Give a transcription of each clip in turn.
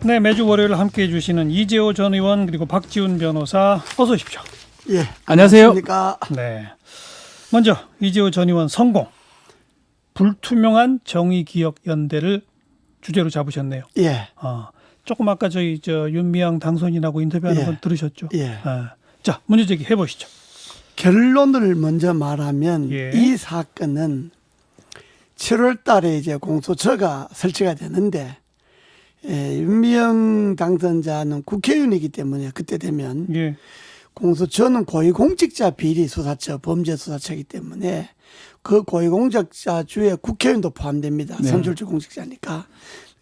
네, 매주 월요일 함께해 주시는 이재호 전 의원 그리고 박지훈 변호사 어서 오십시오. 예, 안녕하세요. 안녕하십니까. 네, 먼저 이재호 전 의원 성공 불투명한 정의기억연대를 주제로 잡으셨네요. 예, 조금 아까 저희 윤미향 당선인하고 인터뷰하는 예. 건 들으셨죠? 예. 자, 문제 제기 해보시죠. 결론을 먼저 말하면 예. 이 사건은 7월 달에 이제 공소처가 설치가 되는데 윤미향 당선자는 국회의원이기 때문에 그때 되면 예, 공소처는 고위공직자 비리 수사처, 범죄수사처이기 때문에 그 고위공직자 주에 국회의원도 포함됩니다. 네. 선출직 공직자니까.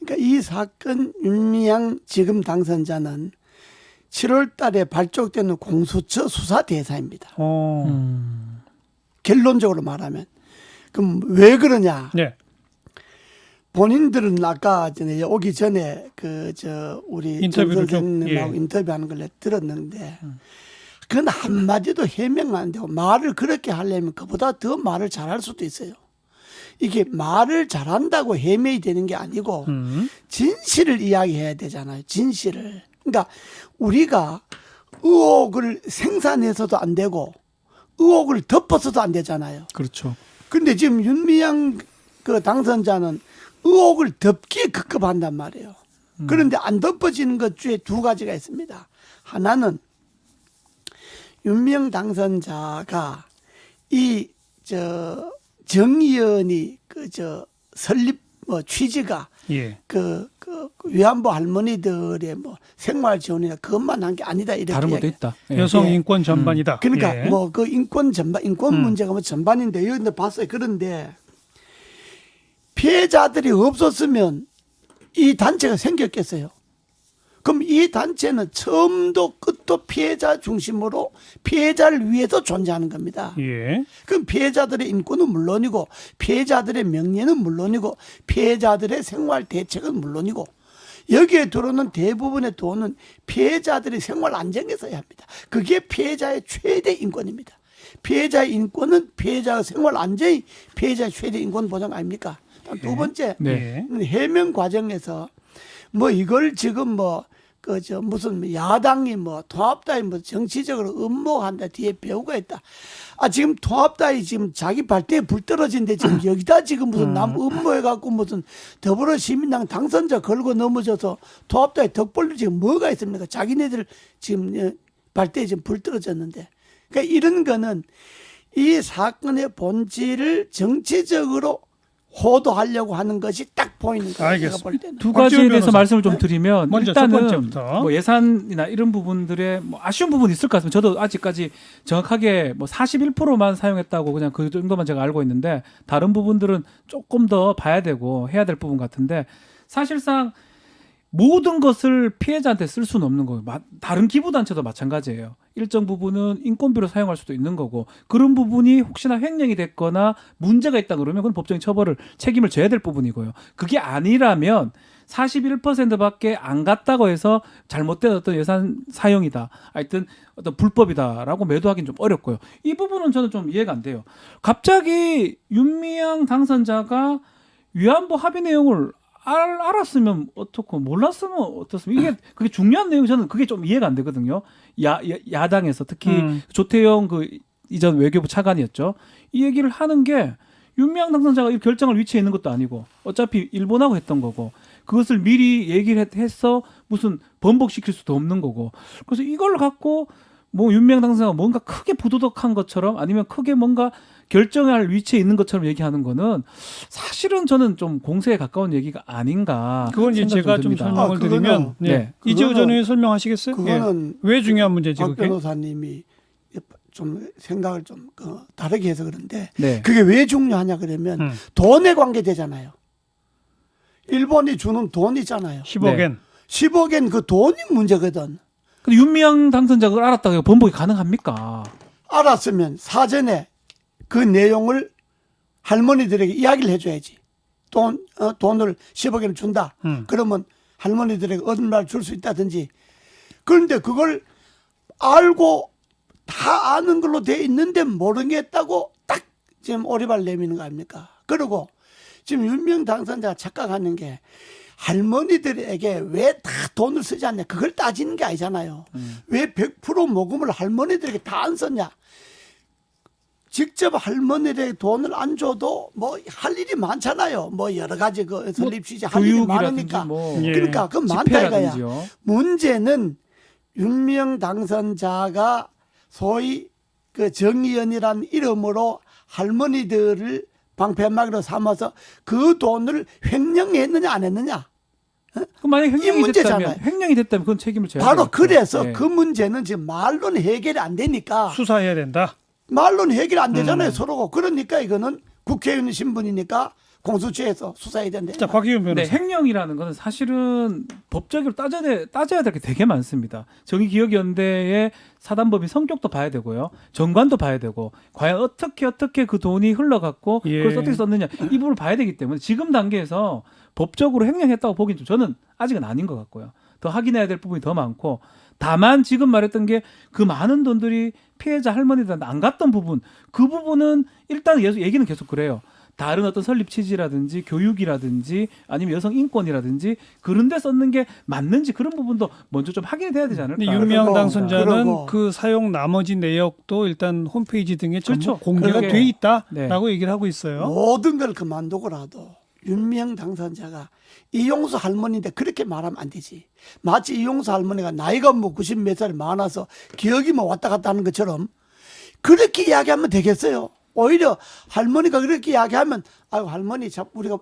그러니까 이 사건 윤미향 지금 당선자는 7월 달에 발족되는 공소처 수사 대상입니다. 결론적으로 말하면. 그럼 왜 그러냐? 네, 본인들은 아까 전에 오기 전에 우리 인터뷰를 정선생님하고 인터뷰하는 걸 들었는데 그건 한마디도 해명 안 되고 말을 그렇게 하려면 그보다 더 말을 잘할 수도 있어요. 이게 말을 잘한다고 해명이 되는 게 아니고 진실을 이야기해야 되잖아요. 진실을. 그러니까 우리가 의혹을 생산해서도 안 되고 의혹을 덮어서도 안 되잖아요. 그렇죠. 그런데 지금 윤미향 그 당선자는 의혹을 덮기에 급급한단 말이에요. 그런데 안 덮어지는 것 중에 두 가지가 있습니다. 하나는 윤미향 당선자가 정의연이 설립 취지가 예. 위안부 할머니들의 생활 지원이나 그것만 한 게 아니다 이렇게 다른 것도 이야기해요. 있다. 예. 여성 인권 전반이다. 그러니까 예. 그 인권 전반, 인권 문제가 전반인데 여기 봤어요. 그런데 피해자들이 없었으면 이 단체가 생겼겠어요. 그럼 이 단체는 처음도 끝도 피해자 중심으로 피해자를 위해서 존재하는 겁니다. 예. 그럼 피해자들의 인권은 물론이고 피해자들의 명예는 물론이고 피해자들의 생활 대책은 물론이고 여기에 들어오는 대부분의 돈은 피해자들의 생활 안정에 써야 합니다. 그게 피해자의 최대 인권입니다. 피해자의 인권은 피해자의 생활 안정이 피해자의 최대 인권 보장 아닙니까? 두 번째, 네. 해명 과정에서 이걸 지금 무슨 야당이 통합당이 정치적으로 음모한다 뒤에 배우가 있다. 지금 통합당이 지금 자기 발대에 불 떨어진데 지금 여기다 지금 무슨 남 음모해갖고 무슨 더불어시민당 당선자 걸고 넘어져서 통합당의 덕벌로 지금 뭐가 있습니까? 자기네들 지금 발대에 지금 불 떨어졌는데. 그러니까 이런 거는 이 사건의 본질을 정치적으로 호도하려고 하는 것이 딱 보이는 거예요. 알겠습니다. 제가 볼 때는. 두 가지에 대해서 변호사. 말씀을 좀 드리면 먼저 첫 일단은 번째부터. 예산이나 이런 부분들의 아쉬운 부분이 있을 것 같습니다. 저도 아직까지 정확하게 41%만 사용했다고 그냥 그 정도만 제가 알고 있는데 다른 부분들은 조금 더 봐야 되고 해야 될 부분 같은데 사실상 모든 것을 피해자한테 쓸 수는 없는 거예요. 다른 기부단체도 마찬가지예요. 일정 부분은 인건비로 사용할 수도 있는 거고 그런 부분이 혹시나 횡령이 됐거나 문제가 있다 그러면 그건 법적인 책임을 져야 될 부분이고요. 그게 아니라면 41%밖에 안 갔다고 해서 잘못된 어떤 예산 사용이다. 하여튼 어떤 불법이다라고 매도하기는 좀 어렵고요. 이 부분은 저는 좀 이해가 안 돼요. 갑자기 윤미향 당선자가 위안부 합의 내용을 알았으면 어떻고 몰랐으면 어떻습니까? 이게 그게 중요한 내용 저는 그게 좀 이해가 안 되거든요. 야당에서 특히 조태영 이전 외교부 차관이었죠. 이 얘기를 하는 게 윤미향 당선자가 이 결정할 위치에 있는 것도 아니고 어차피 일본하고 했던 거고 그것을 미리 얘기를 해서 무슨 번복시킬 수도 없는 거고 그래서 이걸 갖고 윤미향 당선자가 뭔가 크게 부도덕한 것처럼 아니면 크게 뭔가 결정할 위치에 있는 것처럼 얘기하는 거는 사실은 저는 좀 공세에 가까운 얘기가 아닌가. 그건 이제 제가 좀 듭니다. 설명을 드리면 네. 이재호 전 의원 설명하시겠어요? 그거는 왜 중요한 문제지 박 그게? 변호사님이 좀 생각을 좀 다르게 해서 그런데 네. 그게 왜 중요하냐 그러면 돈에 관계되잖아요. 일본이 주는 돈 있잖아요. 10억엔. 10억엔 그 돈이 문제거든. 근데 윤미향 당선자가 그걸 알았다고 해서 번복이 가능합니까? 알았으면 사전에 그 내용을 할머니들에게 이야기를 해줘야지. 돈을 10억엔을 준다. 그러면 할머니들에게 얼마를 줄 수 있다든지. 그런데 그걸 알고 다 아는 걸로 돼 있는데 모르겠다고 딱 지금 오리발 내미는 거 아닙니까? 그리고 지금 윤미향 당선자가 착각하는 게 할머니들에게 왜 다 돈을 쓰지 않냐. 그걸 따지는 게 아니잖아요. 왜 100% 모금을 할머니들에게 다 안 썼냐. 직접 할머니들에게 돈을 안 줘도 뭐 할 일이 많잖아요. 뭐 여러 가지 그 설립 취재 할 일이 많으니까. 뭐 예. 그러니까 그 많다 이거야. 집회라든지요. 문제는 윤미향 당선자가 소위 그 정의연이라는 이름으로 할머니들을 방패막이로 삼아서 그 돈을 횡령했느냐 안 했느냐. 그럼 만약 이 횡령이 문제잖아요. 됐다면 횡령이 됐다면 그건 책임을 져야 바로 되겠죠. 그래서 예. 그 문제는 지금 말로는 해결이 안 되니까 수사해야 된다. 말로는 해결이 안 되잖아요. 서로가. 그러니까 이거는 국회의원 신분이니까 공수처에서 수사해야 된다. 자, 박희윤 네, 변호사. 횡령이라는 것은 사실은 법적으로 따져야 될 게 되게 많습니다. 정의기억연대의 사단법인 성격도 봐야 되고요. 정관도 봐야 되고 과연 어떻게 그 돈이 흘러갔고 예. 그걸 어떻게 썼느냐 이 부분을 봐야 되기 때문에 지금 단계에서 법적으로 횡령했다고 보기는 좀 저는 아직은 아닌 것 같고요. 더 확인해야 될 부분이 더 많고 다만 지금 말했던 게 그 많은 돈들이 피해자 할머니들한테 안 갔던 부분 그 부분은 일단 얘기는 계속 그래요. 다른 어떤 설립 취지라든지 교육이라든지 아니면 여성 인권이라든지 그런 데 썼는 게 맞는지 그런 부분도 먼저 좀 확인이 돼야 되지 않을까. 근데 윤미향 그러고, 당선자는 그러고. 그 사용 나머지 내역도 일단 홈페이지 등에 전부 그렇죠. 공개가 그게- 돼 있다라고 네. 얘기를 하고 있어요. 모든 걸 그만두고라도 윤미향 당선자가 이용수 할머니인데 그렇게 말하면 안 되지. 마치 이용수 할머니가 나이가 뭐 90 몇 살이 많아서 기억이 뭐 왔다 갔다 하는 것처럼 그렇게 이야기하면 되겠어요. 오히려 할머니가 그렇게 이야기하면 아유 할머니 참 우리가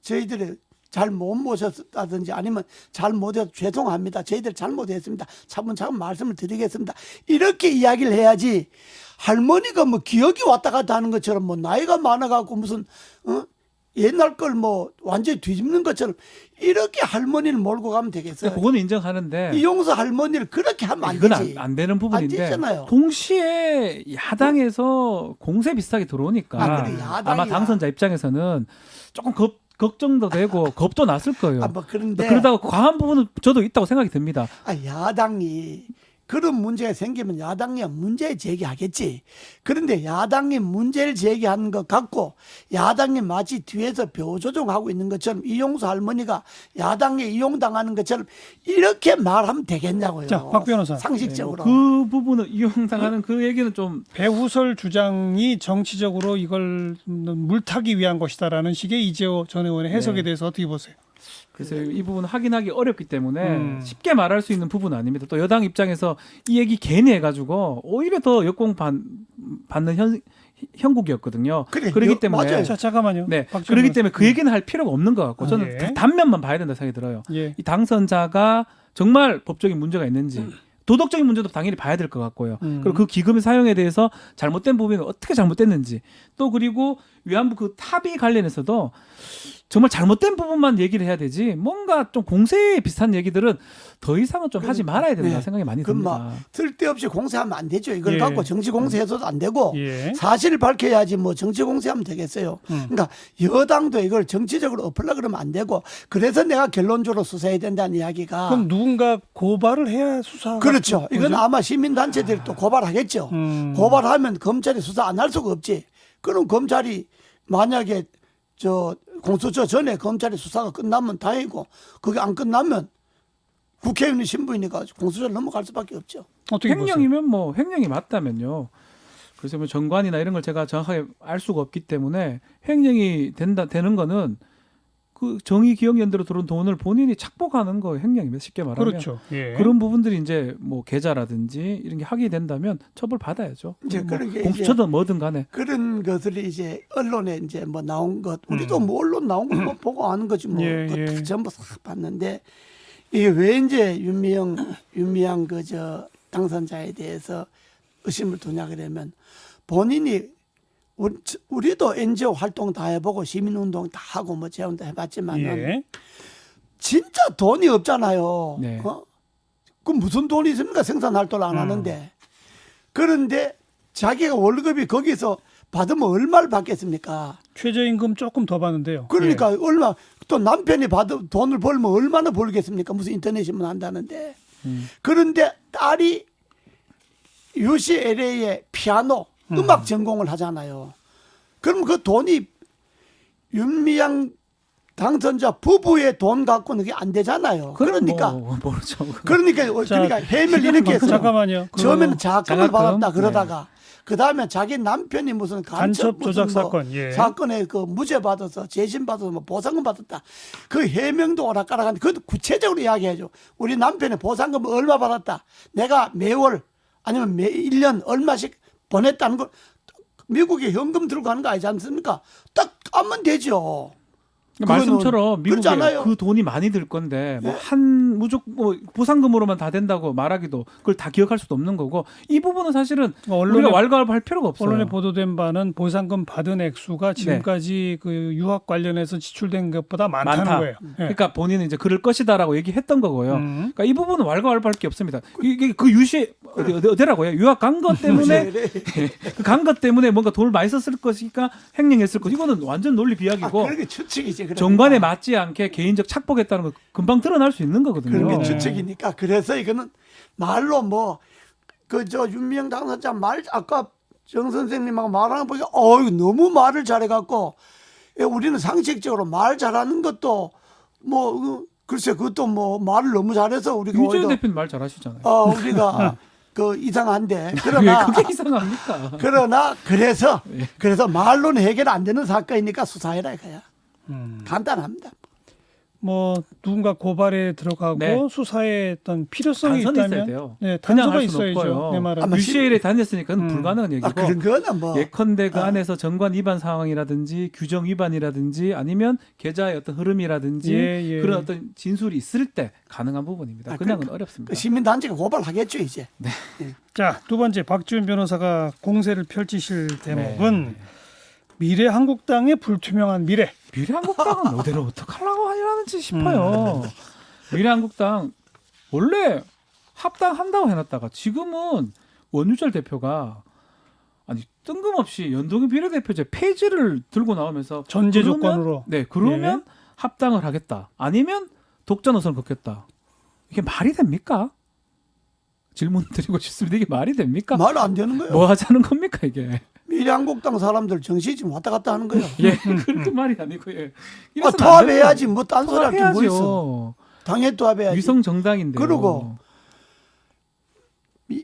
저희들이 잘 못 모셨다든지 아니면 잘 못해서 죄송합니다. 저희들 잘못했습니다. 차분차분 말씀을 드리겠습니다. 이렇게 이야기를 해야지 할머니가 뭐 기억이 왔다 갔다 하는 것처럼 뭐 나이가 많아갖고 무슨 옛날 걸 뭐 완전히 뒤집는 것처럼 이렇게 할머니를 몰고 가면 되겠어요. 그거는 인정하는데 이용수 할머니를 그렇게 하면 안 이건 되지. 안 되는 안 부분인데 되잖아요. 동시에 야당에서 공세 비슷하게 들어오니까 아, 그래, 야당이야. 아마 당선자 입장에서는 조금 걱정도 되고 겁도 났을 거예요. 아, 뭐 그런데 그러다가 과한 부분은 저도 있다고 생각이 듭니다. 야당이 그런 문제가 생기면 야당이 문제 제기하겠지. 그런데 야당이 문제를 제기하는 것 같고 야당이 마치 뒤에서 벼 조종하고 있는 것처럼 이용수 할머니가 야당에 이용당하는 것처럼 이렇게 말하면 되겠냐고요. 자, 박 변호사. 상식적으로. 그 부분은 이용당하는 그 얘기는 좀 배후설 주장이 정치적으로 이걸 물타기 위한 것이다라는 식의 이재호 전 의원의 해석에 네. 대해서 어떻게 보세요? 그래서 이 부분은 확인하기 어렵기 때문에 쉽게 쉽게 말할 수 있는 부분은 아닙니다. 또 여당 입장에서 이 얘기 괜히 해가지고 오히려 더 역공 받는 형국이었거든요. 그래, 그렇기 때문에 맞아요. 자, 잠깐만요. 네, 박지원 그렇기 변호사. 때문에 그 얘기는 할 필요가 없는 것 같고 저는 예. 단면만 봐야 된다 생각이 들어요. 예. 이 당선자가 정말 법적인 문제가 있는지 도덕적인 문제도 당연히 봐야 될 것 같고요. 그리고 그 기금의 사용에 대해서 잘못된 부분이 어떻게 잘못됐는지 또 그리고 위안부 그 탑의 관련해서도 정말 잘못된 부분만 얘기를 해야 되지 뭔가 좀 공세에 비슷한 얘기들은 더 이상은 좀 하지 말아야 된다 네. 생각이 많이 그럼 듭니다. 막 쓸데없이 공세하면 안 되죠. 이걸 예. 갖고 정치 공세해서도 안 되고 예. 사실을 밝혀야지 뭐 정치 공세하면 되겠어요. 그러니까 여당도 이걸 정치적으로 엎으려고 그러면 안 되고 그래서 내가 결론적으로 수사해야 된다는 이야기가 그럼 누군가 고발을 해야 수사가 그렇죠. 이건 되죠? 아마 시민단체들이 또 고발하겠죠. 고발하면 검찰이 수사 안 할 수가 없지. 그럼 검찰이 만약에 저 공수처 전에 검찰이 수사가 끝나면 다행이고 그게 안 끝나면 국회의원 신분이니까 공수처를 넘어갈 수밖에 없죠. 어떻게 보세요? 횡령이면 뭐 횡령이 맞다면요. 그래서 뭐 정관이나 이런 걸 제가 정확하게 알 수가 없기 때문에 횡령이 되는 거는 그 정의기억연대로 들어온 돈을 본인이 착복하는 거 횡령입니다. 쉽게 말하면. 그렇죠. 예. 그런 부분들이 이제 뭐 계좌라든지 이런 게 하게 된다면 처벌 받아야죠. 이제 뭐 그런 게 공수처든 뭐든 간에. 그런 것들이 이제 언론에 이제 뭐 나온 것 우리도 뭐 언론 나온 거 뭐 보고 아는 거지 뭐 예, 그거 예. 다 전부 싹 봤는데 이게 왜 이제 윤미향 그 저 당선자에 대해서 의심을 두냐 그러면 본인이 우리도 NGO 활동 다 해보고 시민운동 다 하고 뭐 재원도 해봤지만은 예. 진짜 돈이 없잖아요. 네. 그 무슨 돈이 있습니까? 생산활동을 안 하는데. 그런데 자기가 월급이 거기서 받으면 얼마를 받겠습니까? 최저임금 조금 더 받는데요. 그러니까 예. 얼마 또 남편이 받은 돈을 벌면 얼마나 벌겠습니까? 무슨 인터넷 신문 한다는데. 그런데 딸이 UCLA의 피아노 음악 전공을 하잖아요. 그럼 그 돈이 윤미향 당선자 부부의 돈 갖고는 그게 안 되잖아요. 그러니까 모르죠. 그러니까 해명을 이렇게 해서 잠깐만요. 처음에는 자금을 장학금? 받았다 그러다가 그 다음에 자기 남편이 무슨 간첩 조작 무슨 사건, 예. 사건에 그 무죄 받아서 재심 받아서 뭐 보상금 받았다. 그 해명도 오락가락한데 그것도 구체적으로 이야기해줘. 우리 남편이 보상금 얼마 받았다. 내가 매월 아니면 매 1년 얼마씩 보냈다는 걸 미국에 현금 들고 가는 거 아니지 않습니까? 딱 까면 되죠. 말씀처럼 미국에 그렇잖아요. 그 돈이 많이 들 건데 뭐 한 무조건 뭐 보상금으로만 다 된다고 말하기도 그걸 다 기억할 수도 없는 거고 이 부분은 사실은 우리가 왈가왈부할 필요가 없어요. 언론에 보도된 바는 보상금 받은 액수가 지금까지 그 유학 관련해서 지출된 것보다 많다는 많다. 거예요. 예. 그러니까 본인은 이제 그럴 것이다라고 얘기했던 거고요. 그러니까 이 부분은 왈가왈부할 게 없습니다. 이게 그 유시 어디라고요? 유학 간 것 때문에 간 것 때문에 뭔가 돈을 많이 썼을 것이니까 횡령했을 것. 이거는 완전 논리 비약이고 그렇게 추측이지. 그러니까. 정관에 맞지 않게 개인적 착복했다는 거 금방 드러날 수 있는 거거든요. 그런 게 추측이니까. 그래서 이거는 말로 뭐 그 저 윤미향 당선자 말 아까 정 선생님하고 말하는 거 보니까 너무 말을 잘해갖고 우리는 상식적으로 말 잘하는 것도 뭐 글쎄 그것도 뭐 말을 너무 잘해서 우리가 유재현 대표님 말 잘하시잖아요. 우리가 그 이상한데 왜 그러나 그게 이상합니까? 그러나 그래서 말로는 해결 안 되는 사건이니까 수사해라 이거야. 간단합니다. 뭐 누군가 고발에 들어가고 네. 수사에 어떤 필요성이 단서는 있어야 있다면 돼요. 네, 그냥 단서가 할 수는 있어야죠. 없고요. 내 말은. 아마 UCL에 다녔으니까 불가능한 얘기고 그런 거는 뭐 예컨대 그 안에서 정관 위반 상황이라든지 규정 위반이라든지 아니면 계좌의 어떤 흐름이라든지 예. 그런 어떤 진술이 있을 때 가능한 부분입니다. 그냥은 어렵습니다. 그 시민단체가 고발하겠죠 이제. 자, 두 번째 박지원 변호사가 공세를 펼치실 대목은 미래한국당의 불투명한 미래. 미래한국당은 어디로 어떡하려고 하려는지 싶어요. 미래한국당 원래 합당한다고 해놨다가 지금은 원유철 대표가 아니 뜬금없이 연동형 비례대표제 폐지를 들고 나오면서 전제 그러면- 조건으로. 그러면 합당을 하겠다. 아니면 독자 노선을 걷겠다. 이게 말이 됩니까? 질문 드리고 싶습니다. 이게 말이 됩니까? 말 안 되는 거예요. 뭐 하자는 겁니까 이게? 미래한국당 사람들 정시 지금 왔다 갔다 하는 거예요. 예, 그렇게 말이 아니고 예. 이래서는 안 토합해야지 됩니다. 뭐 딴 소리 할 게 뭐 있어. 토합해야죠. 당연히 토합해야지. 위성 정당인데. 그러고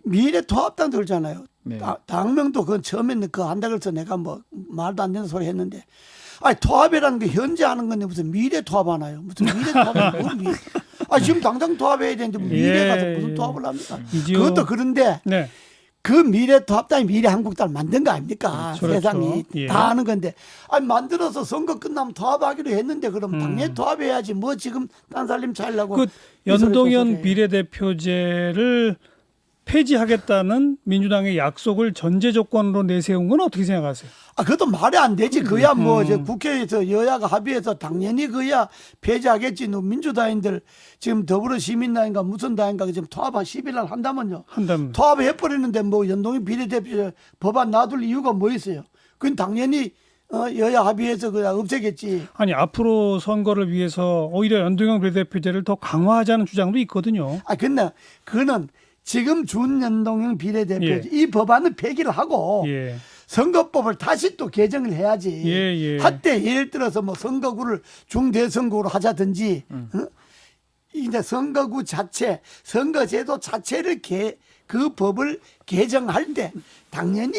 미래 토합당도 그러잖아요. 네. 당명도 그건 처음에는 그거 한다 그래서 내가 뭐 말도 안 되는 소리 했는데 아니 토합이라는 게 현재 하는 건데 무슨 미래 토합하나요? 무슨 미래 토합이 뭘 미래? 지금 당장 토합해야 되는데 미래 가서 무슨 토합을 합니까? 그것도 그런데 네. 그 미래 토합당이 미래 한국당을 만든 거 아닙니까? 그렇죠. 세상이 예. 다 아는 건데 만들어서 선거 끝나면 토합하기로 했는데 그럼 당연히 토합해야지 뭐 지금 딴 살림 차리려고 그 이 소리 저 소리 연동형 해요. 비례대표제를 폐지하겠다는 민주당의 약속을 전제 조건으로 내세운 건 어떻게 생각하세요? 그것도 말이 안 되지. 그야 뭐 이제 국회에서 여야가 합의해서 당연히 그야 폐지하겠지. 민주당인들 지금 더불어시민당인가 무슨 당인가 지금 토합 한 10일 날 한다면요. 한다면. 토합을 해버리는데 뭐 연동형 비례대표 법안 놔둘 이유가 뭐 있어요? 그건 당연히 여야 합의해서 그냥 없애겠지. 아니 앞으로 선거를 위해서 오히려 연동형 비례대표제를 더 강화하자는 주장도 있거든요. 근데 그거는 지금 준연동형 비례대표 예. 이 법안은 폐기를 하고 예. 선거법을 다시 또 개정을 해야지. 예. 한때 예를 들어서 뭐 선거구를 중대선거구로 하자든지 이제 선거구 자체, 선거제도 자체를 그 법을 개정할 때 당연히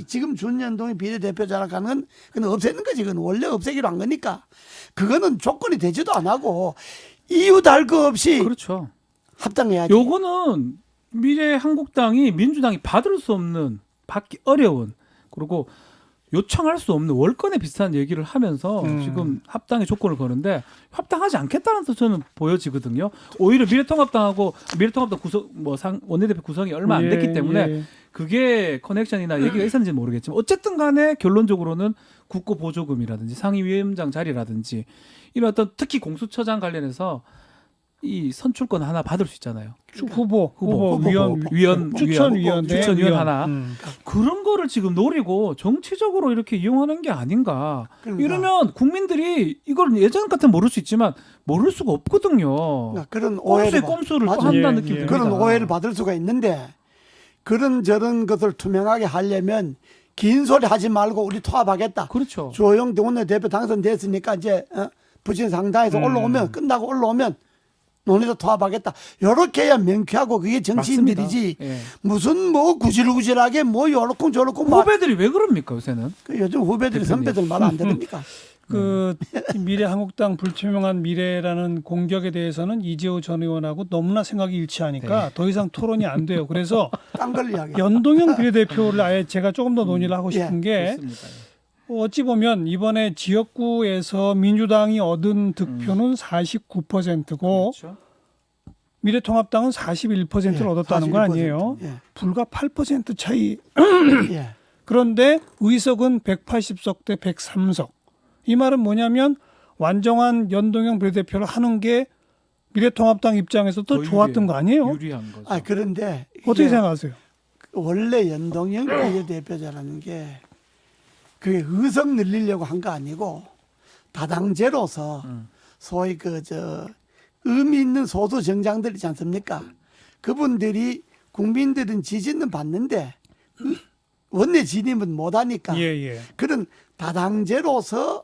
지금 준연동형 비례대표자라고 하는 건 그건 없애는 거지. 그건 원래 없애기로 한 거니까 그거는 조건이 되지도 안 하고 이유도 알 거 없이 그렇죠. 합당해야지. 요거는 미래한국당이 민주당이 받을 수 없는 받기 어려운 그리고 요청할 수 없는 월권에 비슷한 얘기를 하면서 지금 합당의 조건을 거는데 합당하지 않겠다는 뜻 저는 보여지거든요. 오히려 미래통합당하고 미래통합당 원내대표 구성이 얼마 안 됐기 때문에 그게 커넥션이나 얘기가 있었는지 모르겠지만 어쨌든 간에 결론적으로는 국고 보조금이라든지 상임위원장 자리라든지 이런 어떤 특히 공수처장 관련해서 이 선출권 하나 받을 수 있잖아요. 후보 위원 추천위원 하나 그런 거를 지금 노리고 정치적으로 이렇게 이용하는 게 아닌가. 그러니까. 이러면 국민들이 이걸 예전 같으면 모를 수 있지만 모를 수가 없거든요. 그런 오해를 꼼수를 또 맞아. 한다는 예, 느낌이 예. 듭니다. 그런 오해를 받을 수가 있는데 그런 저런 것을 투명하게 하려면 긴 소리 하지 말고 우리 토합하겠다. 그렇죠. 조영 원내대표 당선됐으니까 이제 부친상당에서 올라오면 끝나고 올라오면 논의도 통합하겠다. 요렇게 해야 명쾌하고 그게 정치인들이지. 맞습니다. 예. 무슨 뭐 구질구질하게 뭐 요렇고 저렇고 막 후배들이 왜 그럽니까 요새는? 그 요즘 후배들이 대표님. 선배들 말 안 들으니까. 그 미래 한국당 불투명한 미래라는 공격에 대해서는 이재호 전 의원하고 너무나 생각이 일치하니까 더 이상 토론이 안 돼요. 그래서 딴 걸 이야기. 연동형 비례대표를 아예 제가 조금 더 논의를 하고 싶은 게 좋습니다. 어찌 보면 이번에 지역구에서 민주당이 얻은 득표는 49%고 그렇죠. 미래통합당은 41%를 얻었다는 거 아니에요? 41%. 예. 불과 8% 차이. 예. 그런데 의석은 180석 대 103석. 이 말은 뭐냐면 완전한 연동형 비례대표를 하는 게 미래통합당 입장에서 더 더 좋았던 거 아니에요? 유리한 거죠. 아 그런데 어떻게 이게 생각하세요? 원래 연동형 비례대표제라는 게 그게 의석 늘리려고 한 거 아니고 다당제로서 소위 의미 있는 소수 정당들 있지 않습니까? 그분들이 국민들은 지지는 받는데 원내 진입은 못하니까 예. 그런 다당제로서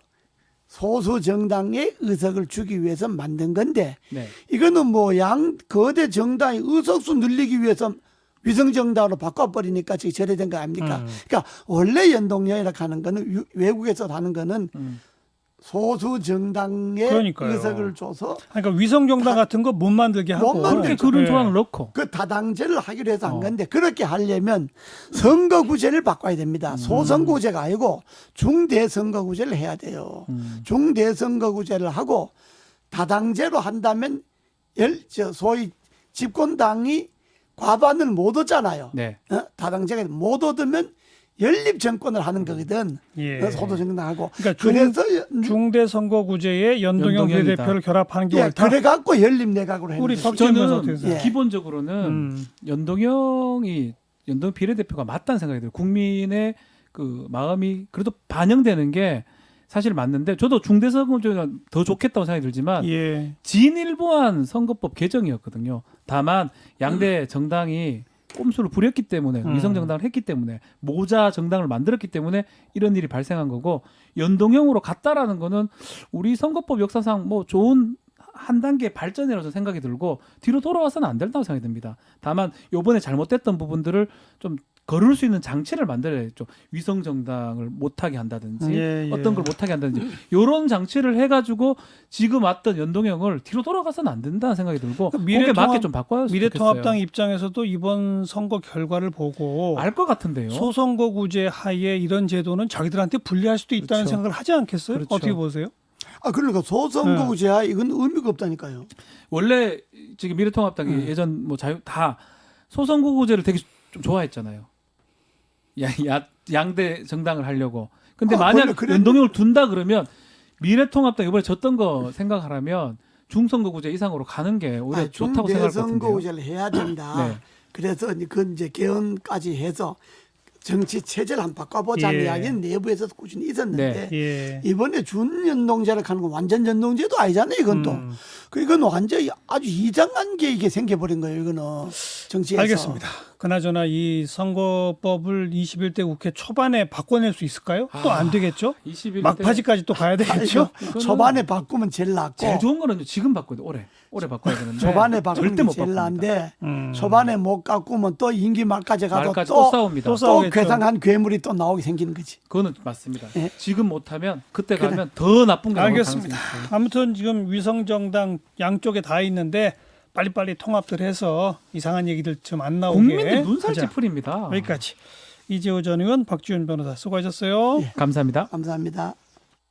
소수 정당의 의석을 주기 위해서 만든 건데 네. 이거는 뭐 양 거대 정당의 의석수 늘리기 위해서 위성정당으로 바꿔버리니까 지금 저래된 거 아닙니까? 그러니까 원래 연동형이라고 하는 거는 외국에서 하는 거는 소수 정당의 그러니까요. 의석을 줘서 그러니까 위성정당 같은 거 못 만들게 하고 못 만들게 그렇게 그런 예. 조항을 넣고 그 다당제를 하기로 해서 한 건데 그렇게 하려면 선거구제를 바꿔야 됩니다. 소선거구제가 아니고 중대선거구제를 해야 돼요. 중대선거구제를 하고 다당제로 한다면 소위 집권당이 과반을 못 얻잖아요. 네. 다당제가 못 얻으면 연립 정권을 하는 거거든. 예. 소도 정당하고. 그러니까 그래서 중대선거구제에 연동형 연동형이다. 비례대표를 결합하는 게 예, 옳다. 그래 갖고 연립 내각으로 했는데. 우리 박지원 변호사 저는 어떻게 생각해요? 예. 기본적으로는 연동 비례대표가 맞다는 생각이 들어요. 국민의 그 마음이 그래도 반영되는 게 사실 맞는데 저도 중대선거구제가 더 좋겠다고 생각이 들지만 예. 진일보한 선거법 개정이었거든요. 다만 양대 정당이 꼼수를 부렸기 때문에 위성 정당을 했기 때문에 모자 정당을 만들었기 때문에 이런 일이 발생한 거고 연동형으로 갔다라는 거는 우리 선거법 역사상 뭐 좋은 한 단계 발전이라서 생각이 들고 뒤로 돌아와서는 안 된다고 생각이 듭니다. 다만 요번에 잘못됐던 부분들을 좀 거를 수 있는 장치를 만들어야죠. 위성 정당을 못하게 한다든지 예. 어떤 걸 못하게 한다든지 이런 장치를 해가지고 지금 왔던 연동형을 뒤로 돌아가서는 안 된다는 생각이 들고 그러니까 거기에 맞게 좀 바꿔야 미래통합당 좋겠어요. 입장에서도 이번 선거 결과를 보고 알 것 같은데요. 소선거구제 하에 이런 제도는 자기들한테 불리할 수도 있다는 그렇죠. 생각을 하지 않겠어요? 그렇죠. 어떻게 보세요? 그러니까 소선거구제야 이건 의미가 없다니까요. 원래 지금 미래통합당이 예전 뭐 자유 다 소선거구제를 되게 좀 좋아했잖아요. 양대 정당을 하려고. 근데 원래 만약 그랬는데. 연동형을 둔다 그러면 미래통합당 이번에 졌던 거 생각하라면 중선거구제 이상으로 가는 게 오히려 좋다고 생각할 것 같은데요. 중대선거구제를 해야 된다. 네. 그래서 이제 개헌까지 해서 정치 체제를 한번 바꿔보자는 예. 이야기는 내부에서 꾸준히 있었는데 예. 이번에 준연동제를 하는 건 완전 연동제도 아니잖아요. 이건 또. 이건 완전히 아주 이상한 게 이게 생겨버린 거예요. 이거는 정치에서. 알겠습니다. 그나저나 이 선거법을 21대 국회 초반에 바꿔낼 수 있을까요? 또 안 되겠죠? 21대 막바지까지 또 가야 되겠죠? 아니죠. 초반에 바꾸면 제일 낫고 제일 좋은 거는 지금 바꿔야 돼. 올해 바꿔야 되는데. 초반에 절대 바꾸면 못 제일 바꿉니다. 나은데 음. 초반에 못 바꾸면 또 임기 말까지 가도 말까지 또 또 싸웁니다. 또 또 싸우겠죠. 괴상한 괴물이 또 나오게 생기는 거지. 그거는 맞습니다. 예. 지금 못하면 그때 그래. 가면 더 나쁜 게 나올 알겠습니다. 가능성이 있어요. 아무튼 지금 위성정당 양쪽에 다 있는데 빨리빨리 통합들 해서 이상한 얘기들 좀 안 나오게 국민들 눈살 하자. 찌푸립니다. 여기까지 이재호 전 의원, 박지원 변호사 수고하셨어요. 예. 감사합니다. 감사합니다.